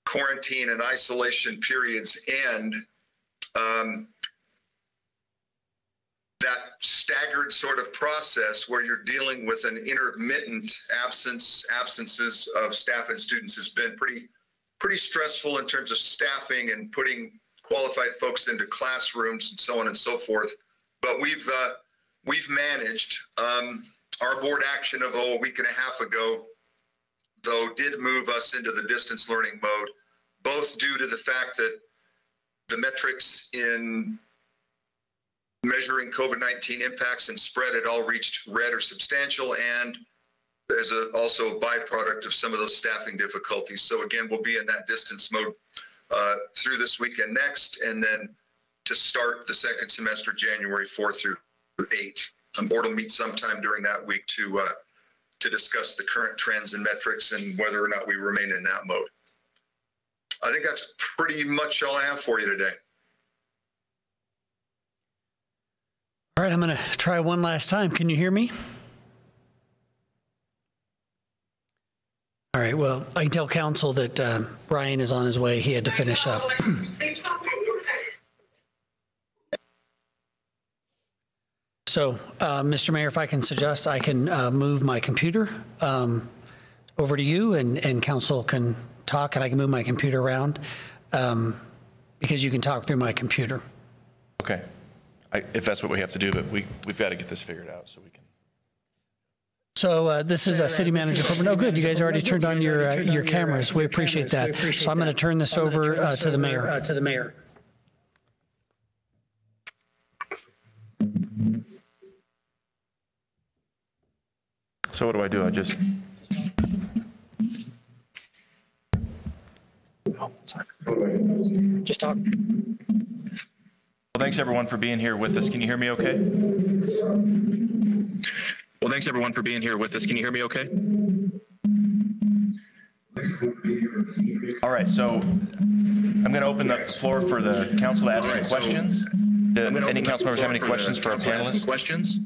quarantine and isolation periods end, that staggered sort of process where you're dealing with an intermittent absences of staff and students has been pretty stressful in terms of staffing and putting qualified folks into classrooms and so on and so forth. But we've managed. Our board action of a week and a half ago, though, did move us into the distance learning mode, both due to the fact that the metrics in measuring COVID-19 impacts and spread had all reached red or substantial, and as also a byproduct of some of those staffing difficulties. So again, we'll be in that distance mode through this week and next, and then to start the second semester, January 4th through 8. The board will meet sometime during that week to discuss the current trends and metrics and whether or not we remain in that mode. I think that's pretty much all I have for you today. All right, I'm going to try one last time. Can you hear me? All right, well, I can tell council that Brian is on his way. He had to finish up. So, Mr. Mayor, if I can suggest, I can move my computer over to you, and council can talk, and I can move my computer around because you can talk through my computer. Okay. If that's what we have to do, but we've got to get this figured out so we can. So this is a city manager. Oh, good. You guys already turned on your cameras. We appreciate that. So I'm going to turn this over to the mayor. So what do I do? I just. Oh, sorry. Just talk. Well, thanks everyone for being here with us. Can you hear me okay? Well, thanks everyone for being here with us. Can you hear me okay? All right, so I'm going to open up the floor for the council to ask some questions. Any council members have any questions for our panelists?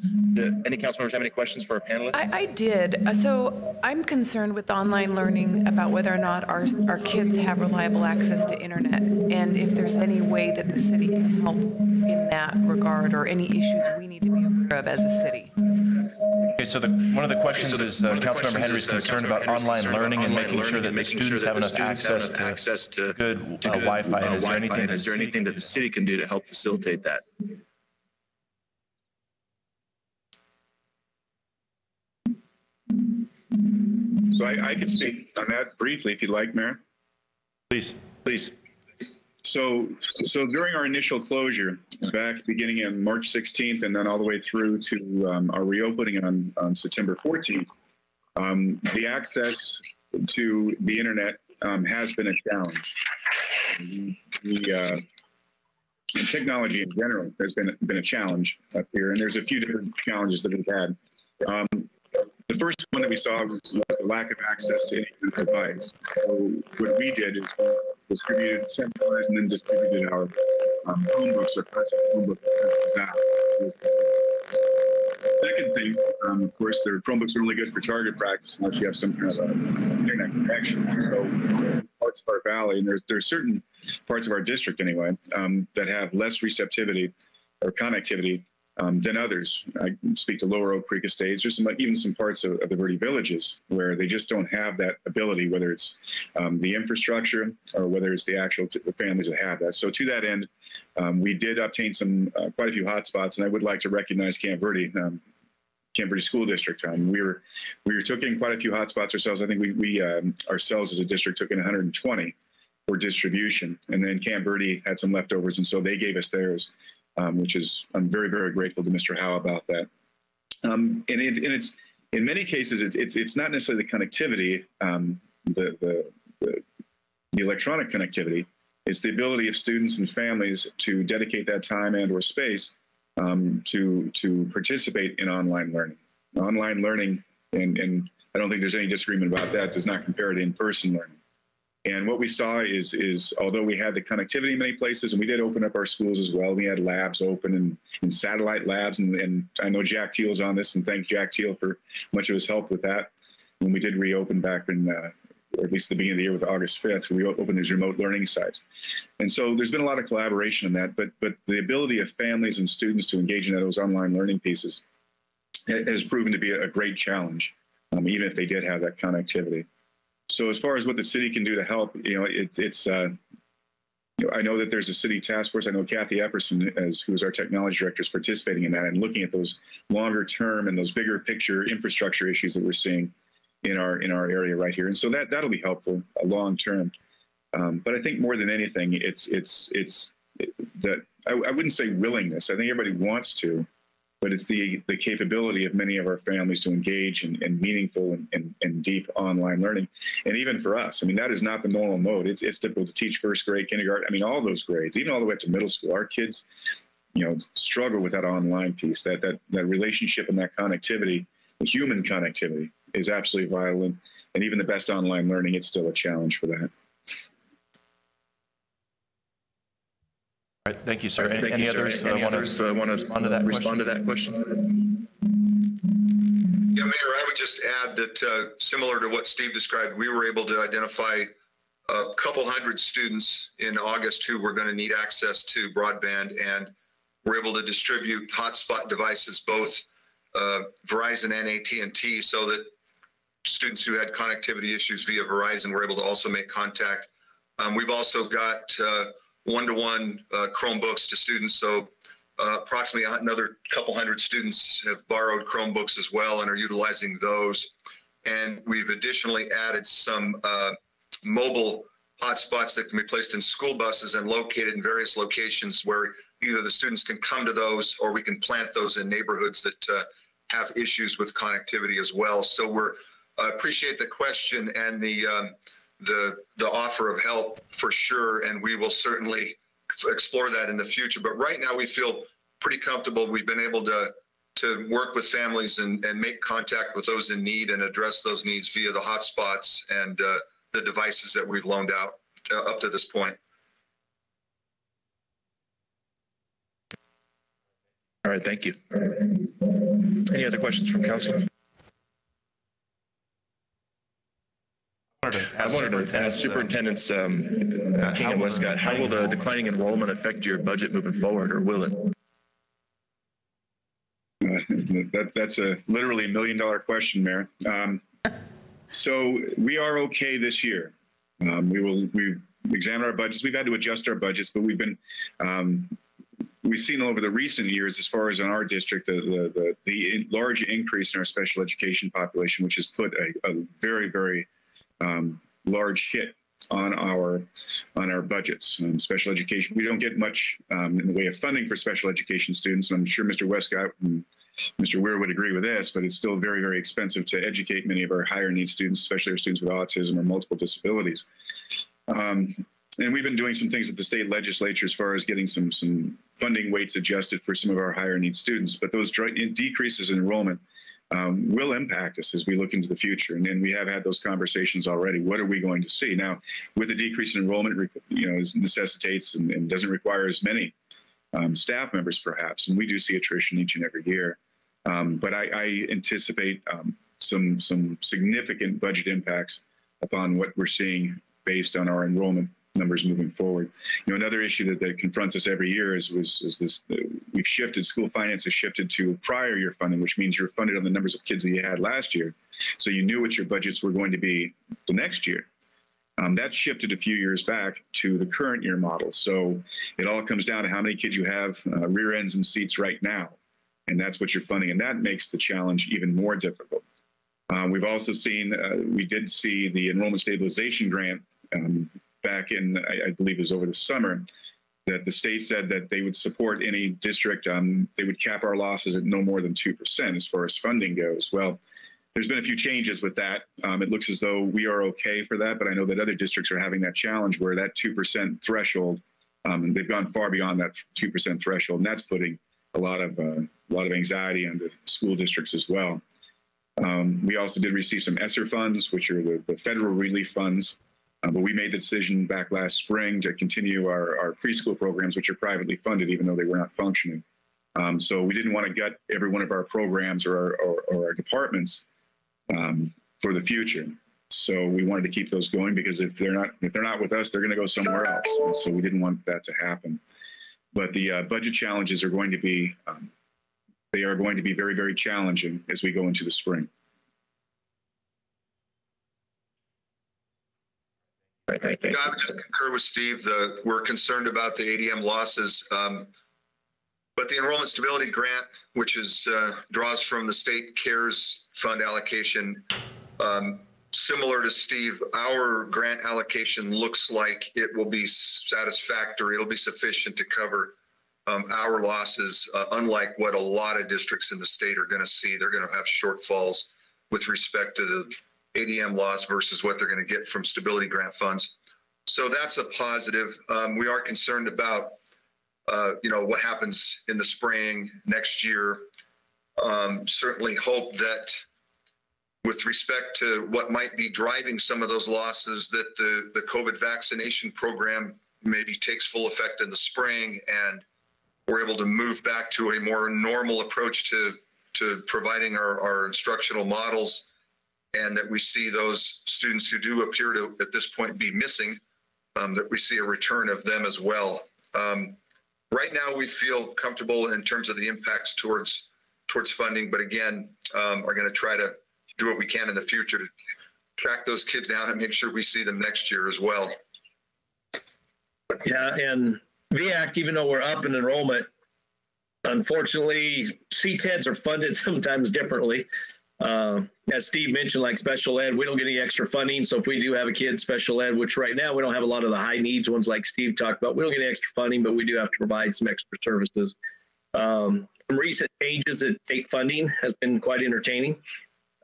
Any council members have any questions for our panelists? I did. So I'm concerned with online learning about whether or not our kids have reliable access to internet, and if there's any way that the city can help in that regard, or any issues we need to be aware of as a city. Okay, so one of the questions is Councilmember Henry's concerned about online learning and making sure that the students have enough access to good Wi-Fi. And is there anything that the city can do to help facilitate that? So I could speak on that briefly if you'd like, Mayor. Please. So during our initial closure, back beginning on March 16th and then all the way through to our reopening on September 14th, the access to the internet has been a challenge. The technology in general has been a challenge up here, and there's a few different challenges that we've had. The first one that we saw was the lack of access to any device. So what we did is distributed, centralized, and then distributed our Chromebooks, our classic Chromebook. Second thing, of course, their Chromebooks are only good for target practice unless you have some kind of internet connection. So parts of our valley, and there's certain parts of our district anyway, that have less receptivity or connectivity than others. I speak to Lower Oak Creek Estates, or even some parts of the Verde villages where they just don't have that ability, whether it's the infrastructure or whether it's the actual the families that have that. So to that end, we did obtain quite a few hotspots, and I would like to recognize Camp Verde School District. We took in quite a few hotspots ourselves. I think we ourselves as a district took in 120 for distribution, and then Camp Verde had some leftovers, and so they gave us theirs. Which is, I'm very, very grateful to Mr. Howe about that. And it's, in many cases, it's not necessarily the connectivity, the electronic connectivity. It's the ability of students and families to dedicate that time and or space to participate in online learning. Online learning, and I don't think there's any disagreement about that, does not compare to in-person learning. And what we saw is although we had the connectivity in many places, and we did open up our schools as well, we had labs open and satellite labs, and I know Jack Teal's on this, and thank Jack Teal for much of his help with that. When we did reopen back in, or at least the beginning of the year with August 5th, we opened these remote learning sites. And so there's been a lot of collaboration in that, but the ability of families and students to engage in those online learning pieces has proven to be a great challenge, even if they did have that connectivity. So as far as what the city can do to help, I know that there's a city task force. I know Kathy Epperson, who is our technology director, is participating in that and looking at those longer term and those bigger picture infrastructure issues that we're seeing in our area right here. And so that'll be helpful long term. But I think more than anything, it's that I wouldn't say willingness. I think everybody wants to, but it's the capability of many of our families to engage in meaningful and deep online learning. And even for us, I mean, that is not the normal mode. It's difficult to teach first grade, kindergarten, I mean, all those grades, even all the way up to middle school. Our kids, struggle with that online piece, that relationship and that connectivity, the human connectivity is absolutely vital. And even the best online learning, it's still a challenge for that. All right, thank you, sir. Any others want to respond to that question? Yeah, Mayor, I would just add that similar to what Steve described, we were able to identify a couple hundred students in August who were going to need access to broadband, and we're able to distribute hotspot devices, both Verizon and AT&T, so that students who had connectivity issues via Verizon were able to also make contact. We've also got one-to-one Chromebooks to students. So approximately another couple hundred students have borrowed Chromebooks as well and are utilizing those. And we've additionally added some mobile hotspots that can be placed in school buses and located in various locations where either the students can come to those or we can plant those in neighborhoods that have issues with connectivity as well. So we're appreciate the question and the offer of help for sure, and we will certainly explore that in the future. But right now we feel pretty comfortable. We've been able to work with families and make contact with those in need and address those needs via the hotspots and the devices that we've loaned out up to this point. All right, thank you. Any other questions from council? I wanted to ask Superintendents King and Westcott, how will the declining enrollment affect your budget moving forward, or will it? That's a literally $1 million question, Mayor. So we are okay this year. We examine our budgets. We've had to adjust our budgets, but we've been we've seen over the recent years, as far as in our district, the large increase in our special education population, which has put a very, very large hit on our budgets. Special education, we don't get much in the way of funding for special education students. I'm sure Mr. Westcott and Mr. Weir would agree with this, but it's still very, very expensive to educate many of our higher needs students, especially our students with autism or multiple disabilities. And we've been doing some things at the state legislature as far as getting some funding weights adjusted for some of our higher needs students. But those decreases in enrollment will impact us as we look into the future. And then we have had those conversations already. What are we going to see? Now, with the decrease in enrollment, necessitates and doesn't require as many staff members, perhaps. And we do see attrition each and every year. But I anticipate some significant budget impacts upon what we're seeing based on our enrollment numbers moving forward. Another issue that confronts us every year is this: we've shifted, school finance has shifted to prior year funding, which means you're funded on the numbers of kids that you had last year. So you knew what your budgets were going to be the next year. That shifted a few years back to the current year model. So it all comes down to how many kids you have rear ends and seats right now. And that's what you're funding. And that makes the challenge even more difficult. We've also seen, we did see the enrollment stabilization grant back in, I believe it was over the summer, that the state said that they would support any district. They would cap our losses at no more than 2% as far as funding goes. Well, there's been a few changes with that. It looks as though we are okay for that, but I know that other districts are having that challenge where that 2% threshold, and they've gone far beyond that 2% threshold, and that's putting a lot of anxiety on the school districts as well. We also did receive some ESSER funds, which are the federal relief funds, but we made the decision back last spring to continue our preschool programs, which are privately funded, even though they were not functioning. So we didn't want to gut every one of our programs or our departments for the future. So we wanted to keep those going, because if they're not with us, they're going to go somewhere else. And so we didn't want that to happen. But the budget challenges are going to be, they are going to be very, very challenging as we go into the spring. I would just concur with Steve. We're concerned about the ADM losses, but the enrollment stability grant, which draws from the state CARES fund allocation, similar to Steve, our grant allocation looks like it will be satisfactory. It'll be sufficient to cover our losses, unlike what a lot of districts in the state are going to see. They're going to have shortfalls with respect to the ADM loss versus what they're going to get from stability grant funds. So that's a positive. We are concerned about, what happens in the spring next year. Certainly hope that with respect to what might be driving some of those losses, that the COVID vaccination program maybe takes full effect in the spring, and we're able to move back to a more normal approach to providing our instructional models, and that we see those students who do appear to at this point be missing, that we see a return of them as well. Right now we feel comfortable in terms of the impacts towards funding, but again, are going to try to do what we can in the future to track those kids down and make sure we see them next year as well. Yeah, and VAC, even though we're up in enrollment, unfortunately, CTEDs are funded sometimes differently. As Steve mentioned, like special ed, we don't get any extra funding. So if we do have a kid special ed, which right now we don't have a lot of the high needs ones like Steve talked about, we don't get any extra funding, but we do have to provide some extra services. Some recent changes that take funding has been quite entertaining.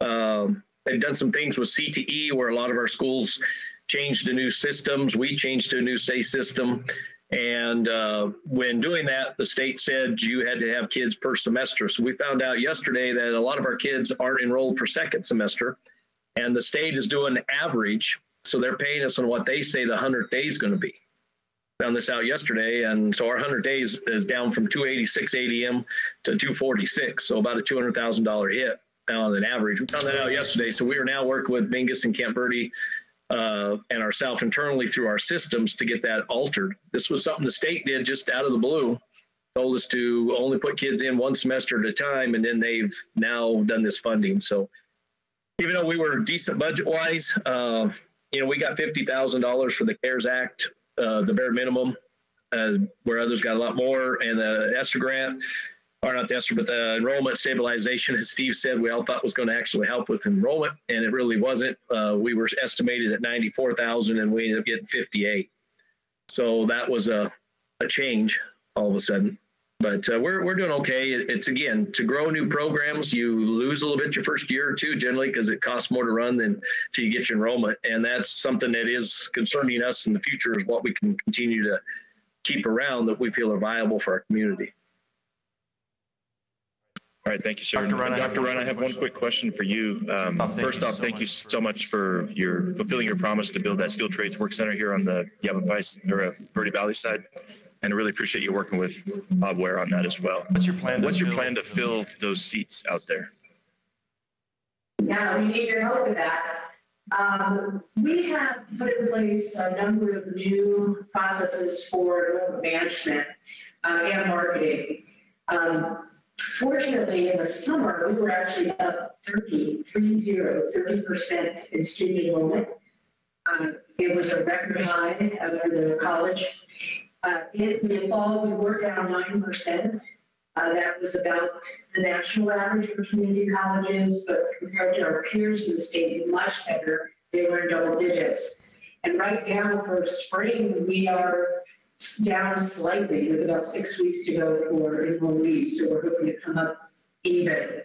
They've done some things with CTE where a lot of our schools changed to new systems. We changed to a new SAY system. And when doing that, the state said you had to have kids per semester. So we found out yesterday that a lot of our kids aren't enrolled for second semester, and the state is doing average. So they're paying us on what they say the 100th day is going to be. Found this out yesterday. And so our 100 days is down from 286 ADM to 246. So about a $200,000 hit on an average. We found that out yesterday. So we are now working with Mingus and Camp Verde and ourselves internally through our systems to get that altered. This was something the state did just out of the blue, told us to only put kids in one semester at a time, and then they've now done this funding. So even though we were decent budget-wise, we got $50,000 for the CARES Act, the bare minimum, where others got a lot more, and the ESSER grant, or not the ESSER, but the enrollment stabilization, as Steve said, we all thought was going to actually help with enrollment, and it really wasn't. We were estimated at 94,000, and we ended up getting 58. So that was a change all of a sudden. But we're doing okay. It's, again, to grow new programs, you lose a little bit your first year or two generally because it costs more to run than till you get your enrollment. And that's something that is concerning us in the future, is what we can continue to keep around that we feel are viable for our community. All right, thank you, sir. Dr. Ryan, I have one quick question for you. First off, thank you so much for fulfilling your promise to build that skilled trades work center here on the Yavapai or Verde Valley side. And I really appreciate you working with Bob Ware on that as well. What's your plan to fill those seats out there? Yeah, we need your help with that. We have put in place a number of new processes for enrollment management and marketing. Fortunately, in the summer, we were actually up 30% in student enrollment. It was a record high for the college. In the fall, we were down 9%. That was about the national average for community colleges, but compared to our peers in the state, much better. They were in double digits. And right now for spring, we are down slightly with about 6 weeks to go for enrollees. So we're hoping to come up even.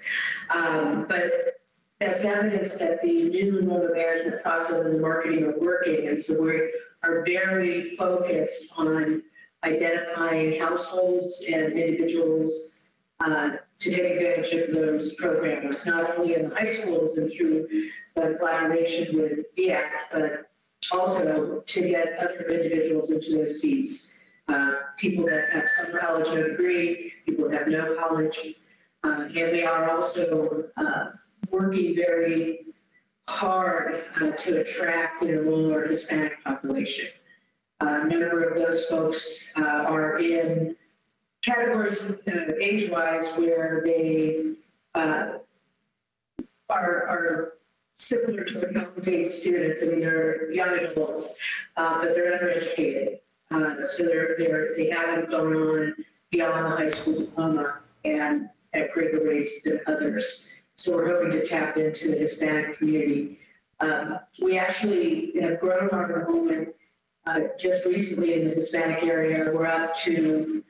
But that's evidence that the new enrollment management process and the marketing are working. And so we are very focused on identifying households and individuals to take advantage of those programs, not only in the high schools and through the collaboration with VIAC, but also to get other individuals into those seats. People that have some college, no degree, people that have no college. And we are also working very hard to attract and enroll our Hispanic population. A number of those folks are in categories age-wise where they are similar to accompanying students. I mean, they're young adults, but they're undereducated. So they haven't gone on beyond the high school diploma and at greater rates than others. So we're hoping to tap into the Hispanic community. We actually have grown our enrollment just recently in the Hispanic area. We're up to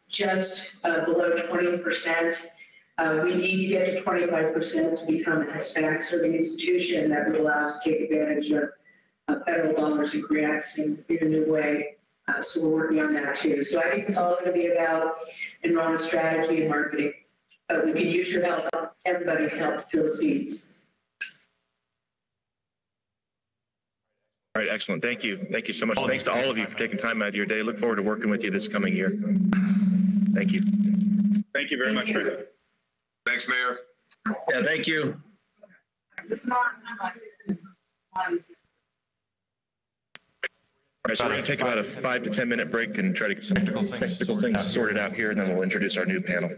just below 20%. We need to get to 25% to become a Hispanic serving institution that would allow us to take advantage of federal dollars and grants in a new way. So we're working on that too. So I think it's all going to be about enrollment strategy and marketing. But we can use your help, everybody's help, to fill seats. All right, excellent. Thank you. Thank you so much. Thanks to all of you for taking time out of your day. Look forward to working with you this coming year. Thank you. Thank you very much, Mayor. Thanks, Mayor. Yeah, thank you. All right, so we're going to take about a 5 to 10 minute break and try to get some technical things sorted out here, and then we'll introduce our new panel.